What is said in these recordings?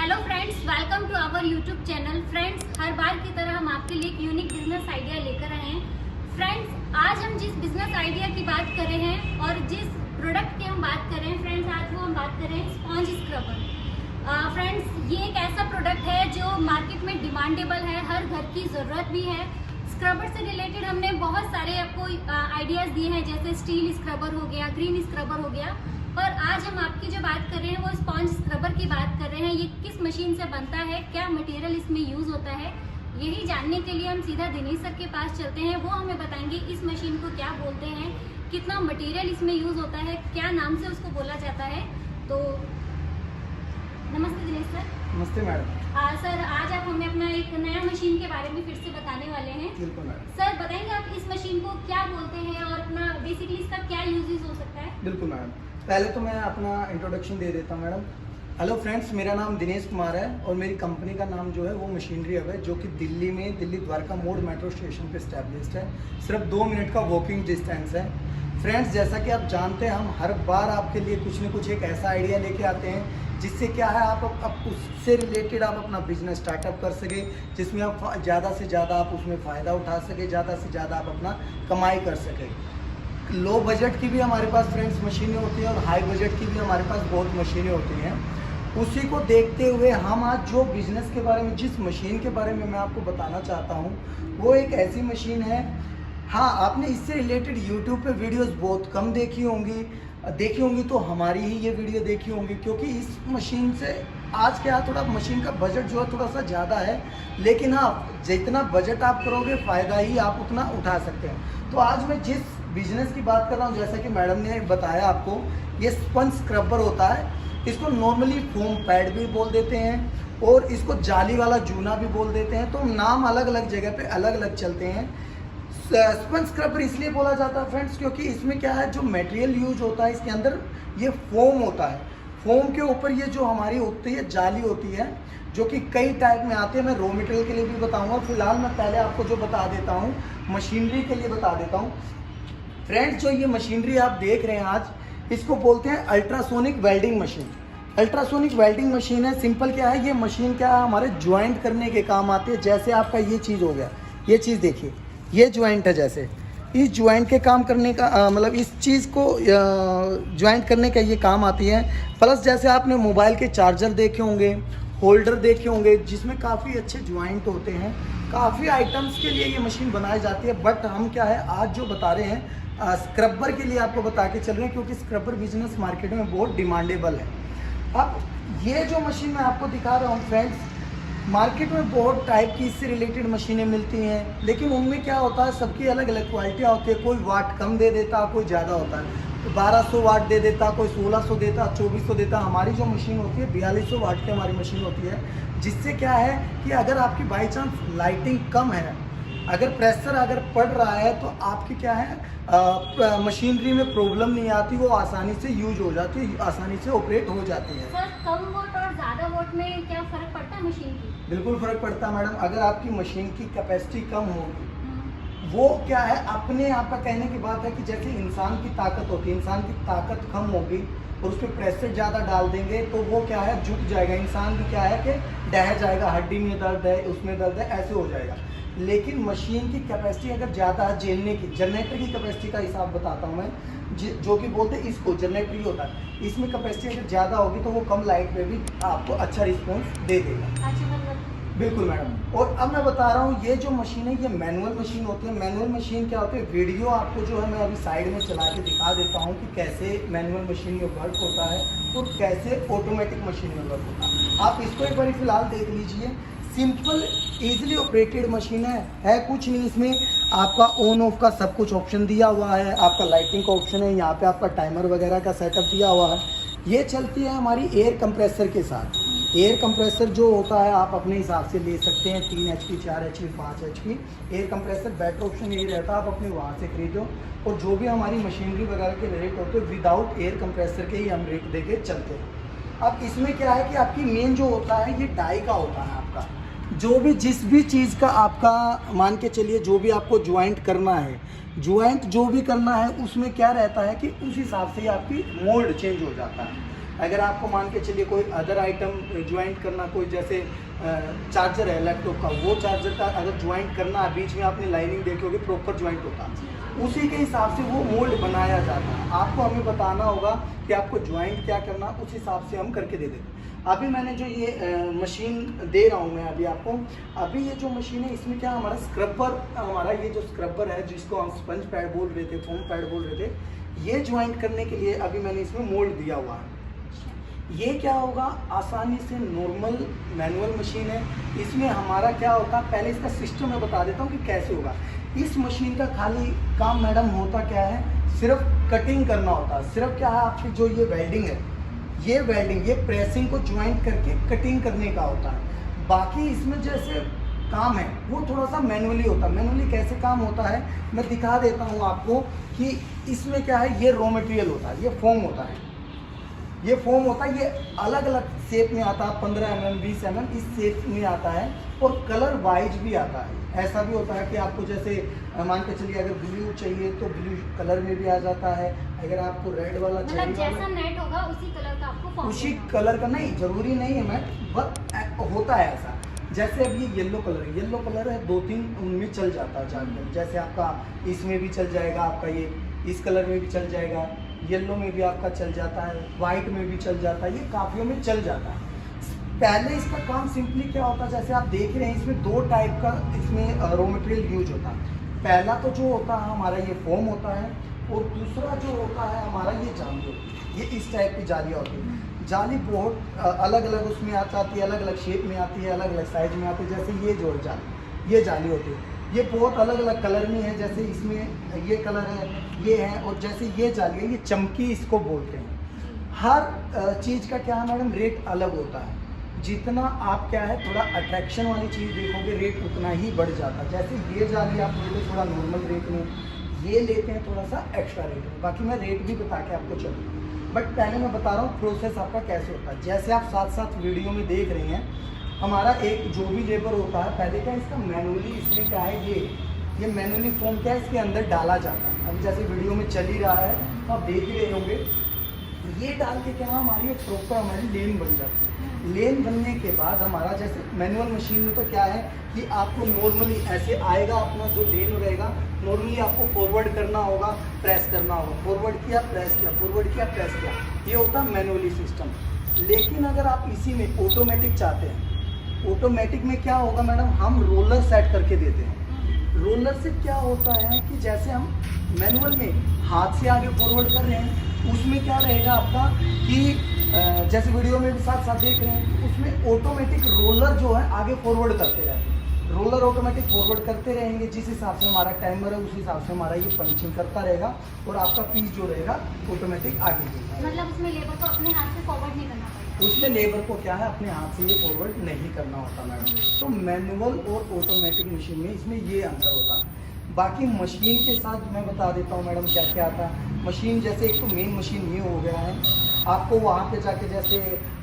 Hello friends, welcome to our YouTube channel. Friends, हर बार की तरह हम आपके लिए एक यूनिक बिजनेस आइडिया लेकर आए हैं। फ्रेंड्स, आज हम जिस बिजनेस आइडिया की बात कर रहे हैं और जिस प्रोडक्ट की हम बात कर रहे हैं फ्रेंड्स, आज वो हम बात कर रहे हैं स्पॉन्ज स्क्रबर। फ्रेंड्स, ये एक ऐसा प्रोडक्ट है जो मार्केट में डिमांडेबल है, हर घर की ज़रूरत भी है। स्क्रबर से रिलेटेड हमने बहुत सारे आपको आइडियाज़ दिए हैं, जैसे स्टील स्क्रबर हो गया, ग्रीन स्क्रबर हो गया, पर आज हम आपकी जो बात कर रहे हैं वो स्पॉन्ज स्क्रबर की बात कर रहे हैं। ये किस मशीन से बनता है, क्या मटेरियल इसमें यूज़ होता है, यही जानने के लिए हम सीधा दिनेश सर के पास चलते हैं। वो हमें बताएंगे इस मशीन को क्या बोलते हैं, कितना मटेरियल इसमें यूज़ होता है, क्या नाम से उसको बोला जाता है। तो नमस्ते दिनेश सर। नमस्ते मैडम। सर, आज आप हमें अपना एक नया मशीन के बारे में फिर से बताने वाले हैं। बिल्कुल मैडम। सर, बताएंगे आप इस मशीन को क्या बोलते हैं और अपना बेसिकली इसका क्या यूजेस हो सकता है। बिल्कुल मैडम, पहले तो मैं अपना इंट्रोडक्शन दे देता हूँ मैडम। हेलो फ्रेंड्स, मेरा नाम दिनेश कुमार है और मेरी कंपनी का नाम जो है वो मशीनरी हब है, जो कि दिल्ली द्वारका मोड़ मेट्रो स्टेशन पे स्टैब्लिश्ड है। सिर्फ 2 मिनट का वॉकिंग डिस्टेंस है। फ्रेंड्स, जैसा कि आप जानते हैं, हम हर बार आपके लिए कुछ न कुछ एक ऐसा आइडिया लेके आते हैं जिससे क्या है आप उससे रिलेटेड आप अपना बिजनेस स्टार्टअप कर सके, जिसमें आप ज़्यादा से ज़्यादा आप उसमें फ़ायदा उठा सके, ज़्यादा से ज़्यादा आप अपना कमाई कर सके। लो बजट की भी हमारे पास फ्रेंड्स मशीनें होती हैं और हाई बजट की भी हमारे पास बहुत मशीनें होती हैं। उसी को देखते हुए हम आज जो बिज़नेस के बारे में, जिस मशीन के बारे में मैं आपको बताना चाहता हूँ, वो एक ऐसी मशीन है। हाँ, आपने इससे रिलेटेड यूट्यूब पे वीडियोस बहुत कम देखी होंगी तो हमारी ही ये वीडियो देखी होंगी, क्योंकि इस मशीन से आज क्या है, थोड़ा मशीन का बजट जो है थोड़ा सा ज़्यादा है, लेकिन हाँ, जितना बजट आप करोगे फ़ायदा ही आप उतना उठा सकते हैं। तो आज मैं जिस बिजनेस की बात कर रहा हूँ, जैसा कि मैडम ने बताया आपको, ये स्पंज स्क्रबर होता है। इसको नॉर्मली फोम पैड भी बोल देते हैं और इसको जाली वाला जूना भी बोल देते हैं, तो नाम अलग अलग जगह पे अलग अलग चलते हैं। स्पंज स्क्रबर इसलिए बोला जाता है फ्रेंड्स, क्योंकि इसमें क्या है, जो मटेरियल यूज होता है इसके अंदर ये फोम होता है। फोम के ऊपर ये जो हमारी होती है जाली होती है, जो कि कई टाइप में आते हैं। मैं रॉ मटेरियल के लिए भी बताऊंगा, फिलहाल मैं पहले आपको जो बता देता हूँ मशीनरी के लिए बता देता हूँ। फ्रेंड्स, जो ये मशीनरी आप देख रहे हैं आज, इसको बोलते हैं ultrasonic welding machine. Ultrasonic welding machine है। सिंपल क्या है, ये मशीन क्या है, हमारे ज्वाइंट करने के काम आती है। जैसे आपका ये चीज़ हो गया, ये चीज़ देखिए, ये ज्वाइंट है। जैसे इस ज्वाइंट के काम करने का मतलब इस चीज़ को ज्वाइंट करने का ये काम आती है। प्लस जैसे आपने मोबाइल के चार्जर देखे होंगे, होल्डर देखे होंगे, जिसमें काफ़ी अच्छे ज्वाइंट होते हैं। काफ़ी आइटम्स के लिए ये मशीन बनाई जाती है, बट हम क्या है आज जो बता रहे हैं स्क्रबर के लिए आपको बता के चल रहे हैं, क्योंकि स्क्रबर बिजनेस मार्केट में बहुत डिमांडेबल है। अब ये जो मशीन मैं आपको दिखा रहा हूँ फ्रेंड्स, मार्केट में बहुत टाइप की इससे रिलेटेड मशीनें मिलती हैं, लेकिन उनमें क्या होता है, सबकी अलग अलग क्वालिटियाँ होती है। कोई वाट कम दे देता, कोई ज़्यादा होता है। तो 1200 वाट दे देता, कोई 1600 देता, 2400 देता। हमारी जो मशीन होती है 4200 वाट की हमारी मशीन होती है, जिससे क्या है कि अगर आपकी बाई चांस लाइटिंग कम है, अगर प्रेशर अगर पड़ रहा है, तो आपकी क्या है मशीनरी में प्रॉब्लम नहीं आती, वो आसानी से यूज हो जाती है, आसानी से ऑपरेट हो जाती है। सर, कम वोट और ज़्यादा वोट में क्या फ़र्क पड़ता है मशीन की? बिल्कुल फ़र्क पड़ता है मैडम। अगर आपकी मशीन की कैपेसिटी कम होगी, वो क्या है, अपने आपका कहने की बात है कि जैसे इंसान की ताकत होती है, इंसान की ताकत कम होगी और उस पर प्रेशर ज़्यादा डाल देंगे तो वो क्या है, झुक जाएगा। इंसान भी क्या है कि डह जाएगा, हड्डी में दर्द है, उसमें दर्द है, ऐसे हो जाएगा। लेकिन मशीन की कैपेसिटी अगर ज़्यादा है, झेलने की, जनरेटर की कैपेसिटी का हिसाब बताता हूँ मैं, जो कि बोलते हैं इसको जनरेटर ही होता है। इसमें कैपेसिटी अगर ज़्यादा होगी तो वो कम लाइट में भी आपको अच्छा रिस्पॉन्स दे देगा। अच्छा, बिल्कुल मैडम। और अब मैं बता रहा हूँ, ये जो मशीन है ये मैनुअल मशीन होती है। मैनुअल मशीन क्या होती है, वीडियो आपको जो है मैं अभी साइड में चला के दिखा देता हूँ कि कैसे मैनुअल मशीन में वर्क होता है और कैसे ऑटोमेटिक मशीन में वर्क होता है। आप इसको एक बार फिलहाल देख लीजिए। सिंपल इजीली ऑपरेटेड मशीन है कुछ नहीं। इसमें आपका ऑन ऑफ का सब कुछ ऑप्शन दिया हुआ है, आपका लाइटिंग का ऑप्शन है, यहाँ पे आपका टाइमर वगैरह का सेटअप दिया हुआ है। ये चलती है हमारी एयर कंप्रेसर के साथ। एयर कंप्रेसर जो होता है आप अपने हिसाब से ले सकते हैं, 3 HP, 4 HP, 5 HP। Air compressor better option यही रहता है, आप अपने वहाँ से खरीदो। और जो भी हमारी मशीनरी वगैरह के रेट होते हैं, विदाउट एयर कंप्रेसर के ही हम रेट दे के चलते हैं। अब इसमें क्या है कि आपकी मेन जो होता है ये डाई का होता है। आपका जो भी जिस भी चीज़ का आपका मान के चलिए, जो भी आपको ज्वाइंट करना है, ज्वाइंट जो भी करना है, उसमें क्या रहता है कि उस हिसाब से ही आपकी मोल्ड चेंज हो जाता है। अगर आपको मान के चलिए कोई अदर आइटम ज्वाइंट करना, कोई जैसे चार्जर है लैपटॉप का, वो चार्जर का अगर ज्वाइंट करना है, बीच में आपने लाइनिंग देखी होगी प्रॉपर ज्वाइंट होता है, उसी के हिसाब से वो मोल्ड बनाया जाता है। आपको हमें बताना होगा कि आपको ज्वाइंट क्या करना, उस हिसाब से हम करके दे देते हैं। अभी मैंने जो ये मशीन दे रहा हूँ मैं अभी आपको, अभी ये जो मशीन है इसमें क्या हमारा स्क्रबर, हमारा ये जो स्क्रबर है जिसको हम स्पंज पैड बोल रहे थे, फोम पैड बोल रहे थे, ये ज्वाइंट करने के लिए अभी मैंने इसमें मोल्ड दिया हुआ है। ये क्या होगा, आसानी से नॉर्मल मैनुअल मशीन है, इसमें हमारा क्या होता है, पहले इसका सिस्टम मैं बता देता हूँ कि कैसे होगा। इस मशीन का खाली काम मैडम होता क्या है, सिर्फ कटिंग करना होता है। सिर्फ क्या है, आपकी जो ये वेल्डिंग है, ये वेल्डिंग, ये प्रेसिंग को ज्वाइंट करके कटिंग करने का होता है। बाकी इसमें जैसे काम है वो थोड़ा सा मैनुअली होता है। मैनुअली कैसे काम होता है मैं दिखा देता हूँ आपको कि इसमें क्या है, ये रॉ मटेरियल होता है, ये फोम होता है, ये फोम होता है, ये अलग अलग शेप में आता है, 15 mm 20 mm इस शेप में आता है, और कलर वाइज भी आता है। ऐसा भी होता है कि आपको जैसे मान के चलिए अगर ब्लू चाहिए तो ब्लू कलर में भी आ जाता है, अगर आपको रेड वाला चाहिए, मतलब जैसा नेट होगा उसी कलर का आपको फॉर्म उसी कलर का, नहीं जरूरी नहीं है मैम, बट होता है ऐसा। जैसे अब ये येलो कलर है, येलो कलर है, 2-3 उनमें चल जाता है जानकर, जैसे आपका इसमें भी चल जाएगा, आपका ये इस कलर में भी चल जाएगा, येलो में भी आपका चल जाता है, वाइट में भी चल जाता है, ये काफियों में चल जाता है। पहले इसका काम सिंपली क्या होता है, जैसे आप देख रहे हैं इसमें 2 टाइप का इसमें रॉ मटेरियल यूज होता है। पहला तो जो होता है हमारा ये फोम होता है, और दूसरा जो होता है हमारा ये जाली होती है। ये इस टाइप की जालियाँ होती है। जाली बहुत अलग अलग उसमें आ जाती है, अलग अलग शेप में आती है, अलग अलग साइज में आती है। जैसे ये जो जाली, ये जाली होती है, ये बहुत अलग अलग कलर में है, जैसे इसमें ये कलर है, ये है, और जैसे ये जाली है, ये चमकी इसको बोलते हैं। हर चीज़ का क्या है मैडम, रेट अलग होता है। जितना आप क्या है थोड़ा अट्रैक्शन वाली चीज़ देखोगे, रेट उतना ही बढ़ जाता है। जैसे ये जाली आप लेते थोड़ा नॉर्मल रेट में, ये लेते हैं थोड़ा सा एक्स्ट्रा रेट में। बाकी मैं रेट भी बता के आपको चलूँ, बट पहले मैं बता रहा हूँ प्रोसेस आपका कैसे होता है। जैसे आप साथ साथ वीडियो में देख रहे हैं, हमारा एक जो भी लेबर होता है, पहले क्या इसका मैनुअली, इसमें क्या है ये मैनुअली फॉर्म क्या है इसके अंदर डाला जाता है। अब जैसे वीडियो में चल ही रहा है तो आप देख ही रहे होंगे, ये डाल के क्या हमारी एक प्रॉपर हमारी लेन बन जाती है। लेन बनने के बाद हमारा जैसे मैनुअल मशीन में तो क्या है कि आपको नॉर्मली ऐसे आएगा, अपना जो लेन रहेगा नॉर्मली आपको फॉरवर्ड करना होगा, प्रेस करना होगा, फॉरवर्ड किया प्रेस किया, फॉरवर्ड किया प्रेस किया, ये होता है मैनुअली सिस्टम। लेकिन अगर आप इसी में ऑटोमेटिक चाहते हैं, ऑटोमेटिक में क्या होगा मैडम, हम रोलर सेट करके देते हैं। रोलर से क्या होता है कि जैसे हम मैनुअल में हाथ से आगे फॉरवर्ड कर रहे हैं, उसमें क्या रहेगा आपका कि जैसे वीडियो में भी साथ साथ देख रहे हैं, उसमें ऑटोमेटिक रोलर जो है आगे फॉरवर्ड करते रहेंगे। रोलर ऑटोमेटिक फॉरवर्ड करते रहेंगे, जिस हिसाब से हमारा टाइमर है उस हिसाब से हमारा ये पंचिंग करता रहेगा, और आपका पीस जो रहेगा ऑटोमेटिक आगे बढ़ेगा। मतलब उसमें लेबर को अपने हाथ से फॉरवर्ड नहीं करना पड़ेगा, उसमें लेबर को क्या है अपने हाथ से ये फॉरवर्ड नहीं करना होता मैडम। तो मैनुअल और ऑटोमेटिक मशीन में इसमें ये अंतर होता है। बाकी मशीन के साथ मैं बता देता हूँ मैडम क्या क्या आता है। मशीन जैसे एक तो मेन मशीन ये हो गया है, आपको वहाँ पे जाके जैसे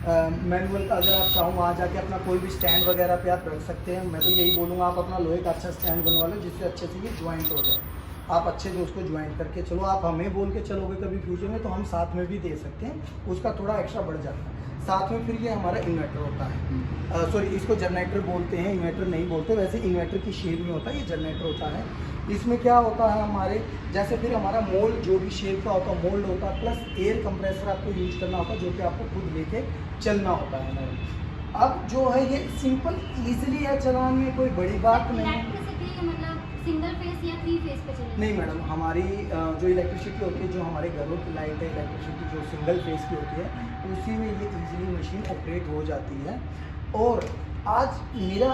मैनुअल का अगर आप चाहो वहाँ जाके अपना कोई भी स्टैंड वगैरह पे आप रख सकते हैं। मैं तो यही बोलूँगा आप अपना लोहे का अच्छा स्टैंड बनवा लो, जिससे अच्छे से ये ज्वाइंट हो जाए। आप अच्छे से उसको ज्वाइंट करके चलो, आप हमें बोल के चलोगे कभी फ्यूचर में तो हम साथ में भी दे सकते हैं, उसका थोड़ा एक्स्ट्रा बढ़ जाता है। साथ में फिर ये हमारा इन्वर्टर होता है, सॉरी इसको जनरेटर बोलते हैं, इन्वर्टर नहीं बोलते, वैसे इन्वर्टर की शेप में होता है, ये जनरेटर होता है। इसमें क्या होता है हमारे जैसे फिर हमारा मोल्ड जो भी शेप का होता है मोल्ड होता है, प्लस एयर कंप्रेसर आपको यूज करना होता है, जो कि आपको खुद लेके चलना होता है मैडम। अब जो है ये सिंपल ईजिली है चलाने में, कोई बड़ी बात नहीं है। इलेक्ट्रिसिटी मतलब सिंगल फेस या 3 फेस पे चलेगी? नहीं मैडम, हमारी जो इलेक्ट्रिसिटी होती है, जो हमारे घरों की लाइट है, इलेक्ट्रिसिटी जो सिंगल फेस की होती है, उसी में ये इजीली मशीन ऑपरेट हो जाती है। और आज मेरा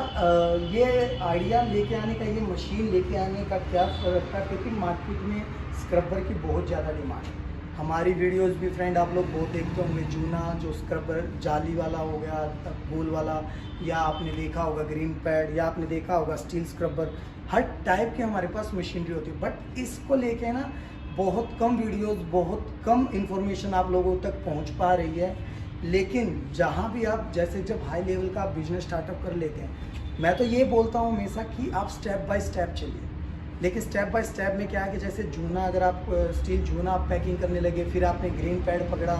ये आइडिया लेके आने का, ये मशीन लेके आने का क्या फ़र्क था, क्योंकि मार्केट में स्क्रबर की बहुत ज़्यादा डिमांड है। हमारी वीडियोस भी फ्रेंड आप लोग बहुत देखते होंगे, जूना जो स्क्रबर जाली वाला हो गया, गोल वाला, या आपने देखा होगा ग्रीन पैड, या आपने देखा होगा स्टील स्क्रबर, हर टाइप के हमारे पास मशीनरी होती है। बट इसको लेके ना बहुत कम वीडियोस, बहुत कम इंफॉर्मेशन आप लोगों तक पहुंच पा रही है। लेकिन जहां भी आप जैसे जब हाई लेवल का बिजनेस स्टार्टअप कर लेते हैं, मैं तो ये बोलता हूं हमेशा कि आप स्टेप बाय स्टेप चलिए। लेकिन स्टेप बाय स्टेप में क्या है कि जैसे जूना, अगर आप स्टील जूना आप पैकिंग करने लगे, फिर आपने ग्रीन पैड पकड़ा,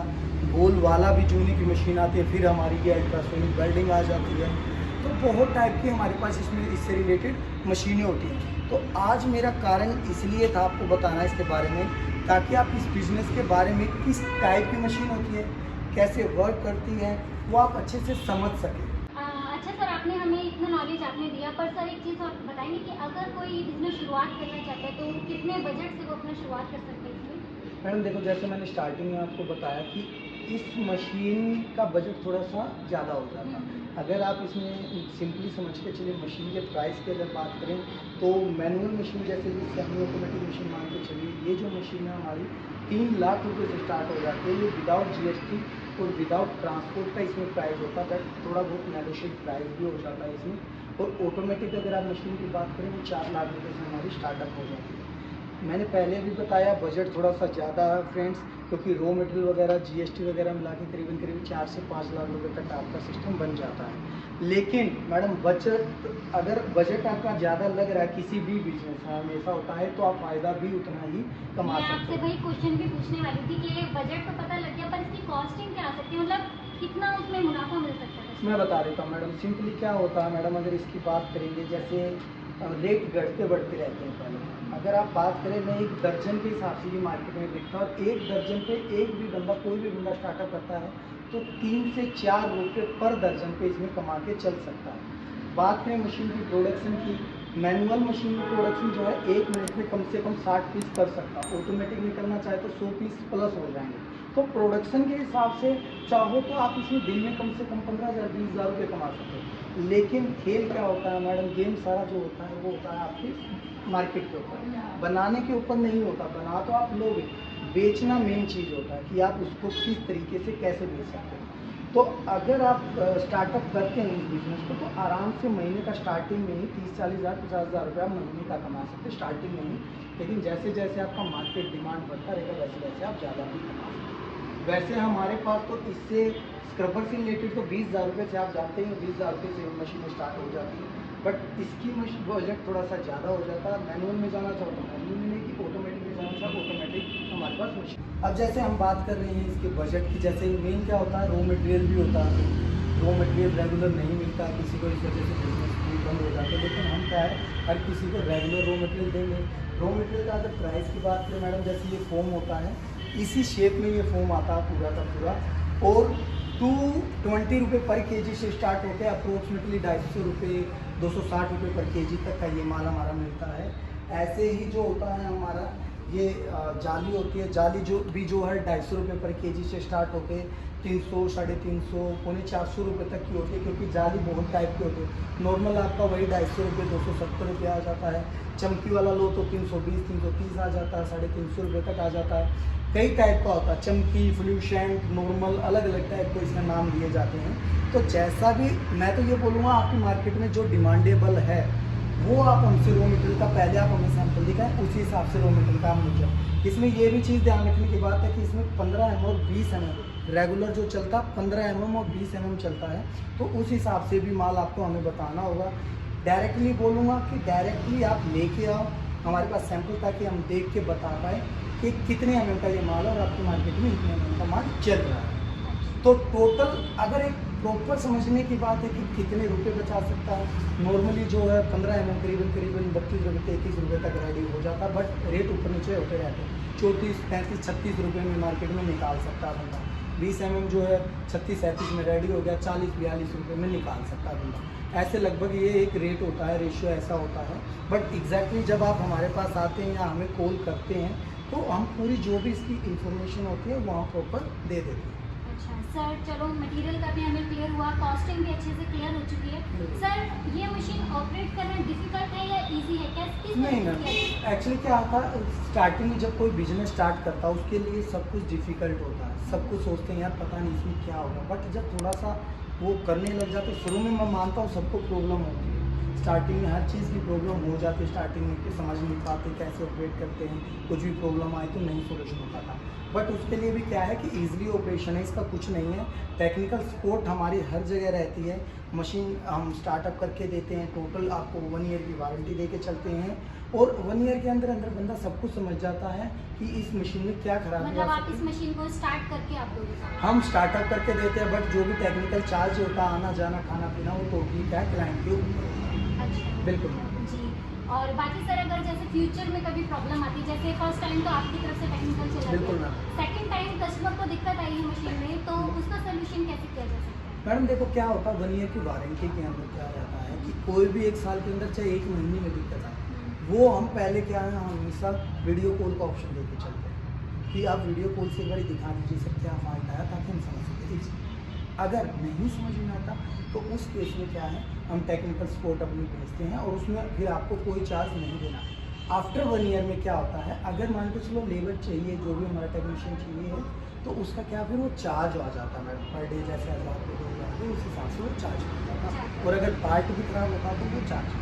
गोल वाला भी जूने की मशीन आती है, फिर हमारी ये अल्ट्रासोनिक वेल्डिंग आ जाती है। तो बहुत टाइप की हमारे पास इसमें इससे रिलेटेड मशीनें होती हैं। तो आज मेरा कारण इसलिए था आपको बताना इसके बारे में, ताकि आप इस बिज़नेस के बारे में किस टाइप की मशीन होती है, कैसे वर्क करती है, वो आप अच्छे से समझ सकें। अच्छा सर, आपने हमें इतना नॉलेज आपने दिया, पर सर एक चीज़ आप बताएंगे कि अगर कोई बिजनेस शुरुआत करना चाहता है तो कितने बजट से वो अपना शुरुआत कर सकते हैं इसमें? मैडम देखो, जैसे मैंने स्टार्टिंग में आपको बताया कि इस मशीन का बजट थोड़ा सा ज़्यादा हो जाता है। अगर आप इसमें सिंपली समझ के चलिए, मशीन के प्राइस की अगर बात करें तो मैनुअल मशीन जैसे कि सेमी ऑटोमेटिक मशीन मान के चलिए, ये जो मशीन है हमारी 3 लाख रुपये से स्टार्ट हो जाती है। ये विदाउट GST और विदाउट ट्रांसपोर्ट का इसमें प्राइस होता है, बट थोड़ा बहुत नेगोशिएट प्राइस भी हो जाता है इसमें। और ऑटोमेटिक अगर आप मशीन की बात करें तो 4 लाख रुपये से हमारी स्टार्टअप हो जाती है। मैंने पहले भी बताया बजट थोड़ा सा ज़्यादा है फ्रेंड्स, क्योंकि रॉ मटेरियल वगैरह GST वगैरह मिला के करीबन 4 से 5 लाख रुपए तक आपका सिस्टम बन जाता है। लेकिन मैडम बजट, अगर बजट आपका ज़्यादा लग रहा है किसी भी बिजनेस में हमेशा होता है, तो आप फ़ायदा भी उतना ही कमा मैं सकते आपसे हो। वही क्वेश्चन भी पूछने वाली थी कि बजट तो पता लग गया, पर इसकी कॉस्टिंग क्या आ सकती है, मतलब कितना उसमें मुनाफा मिल सकता है? मैं बता देता हूँ मैडम, सिंपली क्या होता है मैडम, अगर इसकी बात करेंगे, जैसे रेट घटते बढ़ते रहते हैं पहले। अगर आप बात करें, मैं एक दर्जन के हिसाब से भी मार्केट में बिकता है, और एक दर्जन पे एक भी बंदा, कोई भी बंदा स्टार्टअप करता है तो 3 से 4 रुपये पर दर्जन पे इसमें कमा के चल सकता है। बात करें मशीन की प्रोडक्शन की, मैनुअल मशीन की प्रोडक्शन जो है 1 मिनट में कम से कम 60 पीस कर सकता है, ऑटोमेटिक में करना चाहे तो 100 पीस प्लस हो जाएंगे। तो प्रोडक्शन के हिसाब से चाहो तो आप इसमें दिन में कम से कम 15,000 20,000 रुपये कमा सकते हो। लेकिन खेल क्या होता है मैडम, गेम सारा जो होता है वो होता है आपके मार्केट के ऊपर, बनाने के ऊपर नहीं होता। बना तो आप लोगे, बेचना मेन चीज़ होता है कि आप उसको किस तरीके से कैसे बेच सकते हो। तो अगर आप स्टार्टअप करते हैं इस बिज़नेस को, तो आराम से महीने का स्टार्टिंग में ही 30-40 हज़ार 50,000 रुपये आप महीने का कमा सकते हैं स्टार्टिंग में ही। लेकिन जैसे जैसे आपका मार्केट डिमांड बढ़ता रहेगा, वैसे वैसे आप ज़्यादा भी कमा सकते हैं। वैसे हमारे पास तो इससे स्क्रबर से रिलेटेड तो 20,000 रुपये से आप जानते हैं, 20,000 रुपये से मशीन स्टार्ट हो जाती है। बट इसकी मशीन बजट थोड़ा सा ज़्यादा हो जाता है। मैनुअल में जाना चाहो तो मैनुअल में नहीं, कि ऑटोमेटिक में जाना चाहो ऑटोमेटिक हमारे पास मशीन। अब जैसे हम बात कर रहे हैं इसके बजट की, जैसे मेन क्या होता है, रॉ मटेरियल भी होता है। रॉ मटेरियल रेगुलर नहीं मिलता है, किसी को इस वजह से बिजनेस भी बंद हो जाता है। लेकिन हम क्या है, हर किसी को रेगुलर रॉ मटेरियल देंगे। रॉ मटेरियल का अगर प्राइस की बात करें मैडम, जैसे ये फोम होता है, इसी शेप में ये फोम आता है पूरा का पूरा, और 220 रुपये पर केजी से स्टार्ट होते हैं। अप्रोक्सीमेटली 250 रुपये 260 रुपये पर केजी तक का ये माल हमारा मिलता है। ऐसे ही जो होता है हमारा ये जाली होती है, जाली जो है 250 रुपये पर केजी से स्टार्ट होके 300, 350, 450 रुपये तक की होती है, क्योंकि जाली बहुत टाइप की होती है। नॉर्मल आपका वही 250 रुपये 270 रुपये आ जाता है। चमकी वाला लो तो 320, 330 आ जाता है, 350 रुपये तक आ जाता है। कई टाइप का होता है, चमकी, फ्लूशेंट, नॉर्मल, अलग अलग टाइप के इसमें नाम दिए जाते हैं। तो जैसा भी, मैं तो ये बोलूँगा आपकी मार्केट में जो डिमांडेबल है वो आप हमसे रॉ मटेरियल का पहले आप हमें सैंपल दिखाएं, उसी हिसाब से रॉ मटेरियल का हम लिख जाए। इसमें ये भी चीज़ ध्यान रखने की बात है कि इसमें 15 mm और 20 mm रेगुलर जो चलता 15 mm और 20 mm चलता है, तो उस हिसाब से भी माल आपको हमें बताना होगा। डायरेक्टली बोलूँगा कि डायरेक्टली आप लेके आओ हमारे पास सैंपल, ताकि हम देख के बता पाए कि कितने mm का ये माल है और आपकी मार्केट में इतने mm का माल चल रहा है। तो टोटल अगर एक प्रॉपर समझने की बात है कि कितने रुपए बचा सकता है, नॉर्मली जो है 15 mm करीबन 32 रुपये 33 रुपये तक रेडी हो जाता है, बट रेट ऊपर नीचे होते रहते हैं। 34, 35, 36 रुपये में मार्केट में निकाल सकता है बंदा। 20 mm जो है 36, 37 में रेडी हो गया, 40, 42 रुपये में निकाल सकता है बंदा। ऐसे लगभग ये एक रेट होता है, रेशियो ऐसा होता है। बट एग्जैक्टली जब आप हमारे पास आते हैं या हमें कॉल करते हैं, तो हम पूरी जो भी इसकी इंफॉर्मेशन होती है वहाँ प्रॉपर दे देते हैं। अच्छा सर, चलो मटेरियल का भी हमें क्लियर हुआ, कॉस्टिंग भी अच्छे से क्लियर हो चुकी है। सर, ये मशीन ऑपरेट करना डिफिकल्ट है या इजी है, क्या किस नहीं मैम, एक्चुअली क्या होता है, स्टार्टिंग में जब कोई बिजनेस स्टार्ट करता है उसके लिए सब कुछ डिफ़िकल्ट होता है। सब कुछ सोचते हैं यार पता नहीं इसमें क्या होगा, बट जब थोड़ा सा वो करने लग जाते, शुरू में मैं मानता हूँ सबको प्रॉब्लम होती है, स्टार्टिंग में हर चीज़ की प्रॉब्लम हो जाती है। स्टार्टिंग में समझ नहीं पाते कैसे ऑपरेट करते हैं, कुछ भी प्रॉब्लम आए तो नहीं सोल्यूशन होता था। बट उसके लिए भी क्या है कि ईजिली ऑपरेशन है, इसका कुछ नहीं है। टेक्निकल सपोर्ट हमारी हर जगह रहती है। मशीन हम स्टार्टअप करके देते हैं, टोटल आपको 1 ईयर की वारंटी दे के चलते हैं, और 1 ईयर के अंदर अंदर बंदा सब कुछ समझ जाता है कि इस मशीन में क्या खराबी मतलब हो आप सकती इस है। मशीन को स्टार्ट करके आप दोगे? हम स्टार्टअप करके देते हैं, बट जो भी टेक्निकल चार्ज होता है, आना जाना खाना पीना, वो टोटली क्या है क्लाइंट के ऊपर होता है। अच्छा, बिल्कुल जी। और बाकी सर अगर जैसे फ्यूचर में कभी प्रॉब्लम आती है, जैसे फर्स्ट टाइम तो आपकी तरफ से टेक्निकल चला बिल्कुल गया, मैम। सेकंड टाइम कस्टमर को दिक्कत आई है मशीन में, तो उसका सोल्यूशन कैसे किया जा सकता है? मैडम देखो क्या होता है, 1 ईयर की वारंटी के अंदर क्या रहता है कि कोई भी 1 साल के अंदर चाहे 1 महीने में दिक्कत आए, वो हम पहले क्या है, हम हमेशा वीडियो कॉल का ऑप्शन देके चलते हैं कि आप वीडियो कॉल से एक बार दिखा दीजिए सर क्या फॉल्ट आया, ताकि हम समझ सकें। अगर नहीं समझ में आता तो उस केस में क्या है, हम टेक्निकल सपोर्ट अपनी भेजते हैं, और उसमें फिर आपको कोई चार्ज नहीं देना। आफ्टर 1 ईयर में क्या होता है, अगर मान के चलो लेबर चाहिए, जो भी हमारा टेक्नीशियन चाहिए है, तो उसका क्या फिर वो चार्ज आ जाता है मैडम, पर डे जैसे 1000 रुपये 2000 रुपये, उस हिसाब से वो चार्ज हो जाता है। और अगर पार्ट भी खराब होता तो वो चार्ज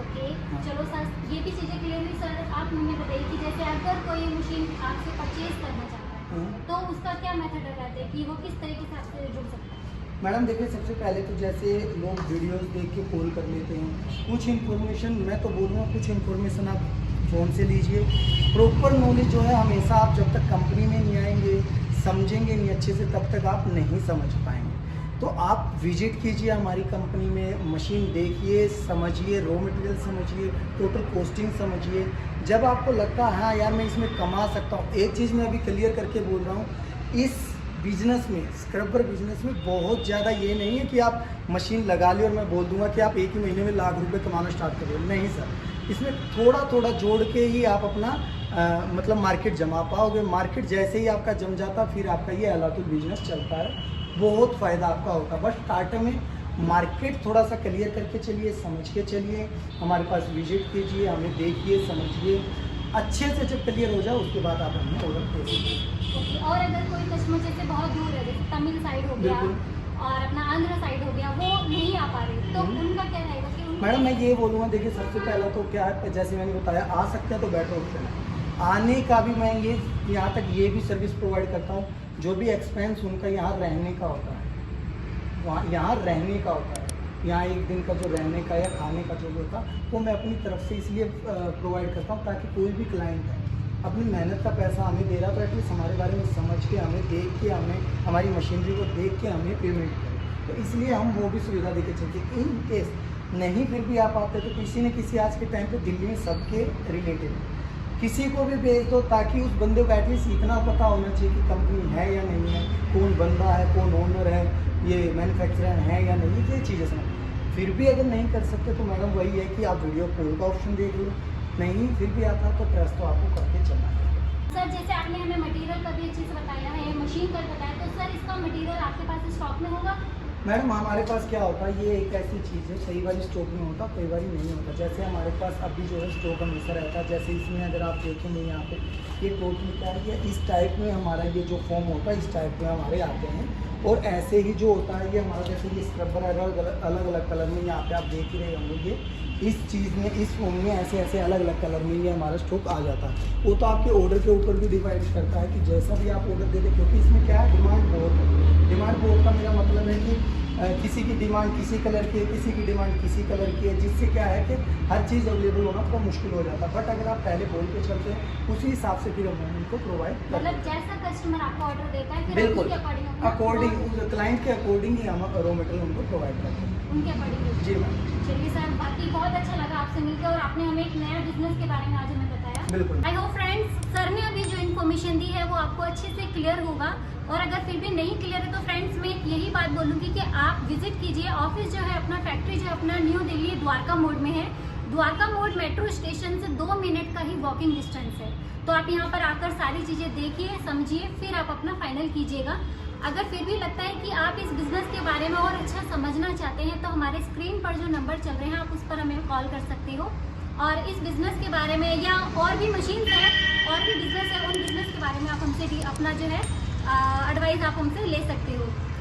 ओके, हाँ। चलो सर ये भी चीज़ें क्लियर हुई। सर आप हमें बताइए कि जैसे अगर कोई मशीन आपसे परचेज करना चाहता है, तो उसका क्या मेथड रहता है कि वो किस तरीके से आपसे जुड़ सकता है? मैडम देखिए, सबसे पहले तो जैसे लोग वीडियोस देख के कॉल कर लेते हैं, कुछ इन्फॉर्मेशन, मैं तो बोलूँगा कुछ इन्फॉर्मेशन आप फ़ोन से लीजिए। प्रॉपर नॉलेज जो है हमेशा आप जब तक कंपनी में नहीं आएंगे, समझेंगे नहीं अच्छे से, तब तक आप नहीं समझ पाएंगे। तो आप विजिट कीजिए हमारी कंपनी में, मशीन देखिए, समझिए, रॉ मटेरियल समझिए, टोटल कॉस्टिंग समझिए। जब आपको लगता है हाँ यार मैं इसमें कमा सकता हूँ, एक चीज़ मैं अभी क्लियर करके बोल रहा हूँ, इस बिजनेस में, स्क्रबर बिजनेस में बहुत ज़्यादा ये नहीं है कि आप मशीन लगा ली और मैं बोल दूंगा कि आप एक ही महीने में लाख रुपए कमाना स्टार्ट कर दो। नहीं सर, इसमें थोड़ा थोड़ा जोड़ के ही आप अपना मतलब मार्केट जमा पाओगे। मार्केट जैसे ही आपका जम जाता, फिर आपका ये अलातुल बिजनेस चलता है, बहुत फ़ायदा आपका होता है। बस स्टार्टर में मार्केट थोड़ा सा क्लियर करके चलिए, समझ के चलिए, हमारे पास विजिट कीजिए, हमें देखिए, समझिए, अच्छे से जब क्लियर हो जाए उसके बाद आप हमें ऑर्डर दे सकते हैं। ओके, और अगर कोई कस्टमर जैसे बहुत दूर है, जैसे तमिल साइड हो गया बिल्कुल। और अपना आंध्र साइड हो गया, वो नहीं आ पा रहे, तो उनका क्या रहेगा कि मैडम मैं ये बोलूँगा, देखिए सबसे पहला तो क्या है, जैसे मैंने बताया, आ सकते हैं तो बेटर ऑप्शन है। आने का भी मैं ये यहाँ तक ये भी सर्विस प्रोवाइड करता हूँ, जो भी एक्सपेंस उनका यहाँ रहने का होता है, वहाँ यहाँ रहने का होता है, यहाँ 1 दिन का जो रहने का या खाने का जो भी होता है, वो मैं अपनी तरफ से इसलिए प्रोवाइड करता हूँ, ताकि कोई भी क्लाइंट है अपनी मेहनत का पैसा हमें दे रहा, तो एटलीस्ट हमारे बारे में समझ के, हमें देख के, हमें हमारी मशीनरी को देख के हमें पेमेंट करें। तो इसलिए हम वो भी सुविधा देके चलते हैं। इन केस नहीं फिर भी आप आते तो किसी न किसी आज के टाइम पे दिल्ली में सबके रिलेटिव किसी को भी भेज दो, ताकि उस बंदे को एटलीस्ट इतना पता होना चाहिए कि कंपनी है या नहीं है, कौन बंदा है, कौन ओनर है, ये मैन्युफैक्चरर है या नहीं, ये चीज़ें समझ। फिर भी अगर नहीं कर सकते तो मैडम वही है कि आप वीडियो कॉल का ऑप्शन देख लो, नहीं फिर भी आता तो ट्रस्ट तो आपको करके चलना है। सर जैसे आपने हमें मटेरियल का भी अच्छे से बताया है, मशीन का बताया, तो सर इसका मटेरियल आपके पास स्टॉक में होगा? मैडम हमारे पास क्या होता है, ये एक ऐसी चीज़ है, कई बार स्टॉक में होता, कई बार नहीं होता। जैसे हमारे पास अभी जो है स्टॉक हमेशा रहता है, जैसे इसमें अगर आप देखेंगे यहाँ पे ये टोटल क्या है, ये इस टाइप में हमारा ये जो फॉर्म होता है इस टाइप में हमारे आते हैं। और ऐसे ही जो होता है ये हमारा, जैसे ये स्क्रबर अलग अलग कलर में यहाँ पे आप देख ही रहे होंगे, ये इस चीज़ में, इस फॉर्म में ऐसे ऐसे अलग अलग कलर में ये हमारा स्टॉक आ जाता है। वो तो आपके ऑर्डर के ऊपर भी डिवाइड करता है कि जैसा भी आप ऑर्डर दे दें, क्योंकि इसमें क्या है, डिमांड बहुत है। डिमांड बहुत का मेरा मतलब है कि किसी की डिमांड किसी कलर की है, किसी की डिमांड किसी कलर की है, जिससे क्या है कि हर चीज़ अवेलेबल होना थोड़ा मुश्किल हो जाता है। बट अगर आप पहले बोल के चलते हैं, उसी हिसाब से फिर हम उनको प्रोवाइड करते हैं। मतलब जैसा कस्टमर आपको ऑर्डर देता है, फिर बिल्कुल उनके अकॉर्डिंग क्लाइंट के अकॉर्डिंग ही हम रॉ मटेरियल उनको प्रोवाइड करते हैं। उनके अकॉर्डिंग। जी मैम। चलिए सर, बाकी बहुत अच्छा लगा आपसे मिलकर, और आपने हमें एक नया बिजनेस के बारे में आज हमें बताया। बिल्कुल। आई होप फ्रेंड्स सर ने अभी जो इन्फॉर्मेशन दी है वो आपको अच्छे से क्लियर होगा, और अगर फिर भी नहीं क्लियर है तो फ्रेंड्स मैं यही बात बोलूँगी कि आप विजिट कीजिए। ऑफिस जो है अपना, फैक्ट्री जो है अपना, न्यू दिल्ली द्वारका मोड़ में है। द्वारका मोड़ मेट्रो स्टेशन से 2 मिनट का ही वॉकिंग डिस्टेंस है। तो आप यहाँ पर आकर सारी चीज़ें देखिए, समझिए, फिर आप अपना फाइनल कीजिएगा। अगर फिर भी लगता है कि आप इस बिज़नेस के बारे में और अच्छा समझना चाहते हैं, तो हमारे स्क्रीन पर जो नंबर चल रहे हैं आप उस पर हमें कॉल कर सकते हो, और इस बिज़नेस के बारे में या और भी मशीन है, और भी बिज़नेस है, उन बिज़नेस के बारे में आप हमसे भी अपना जो है एडवाइस आप हमसे ले सकते हो।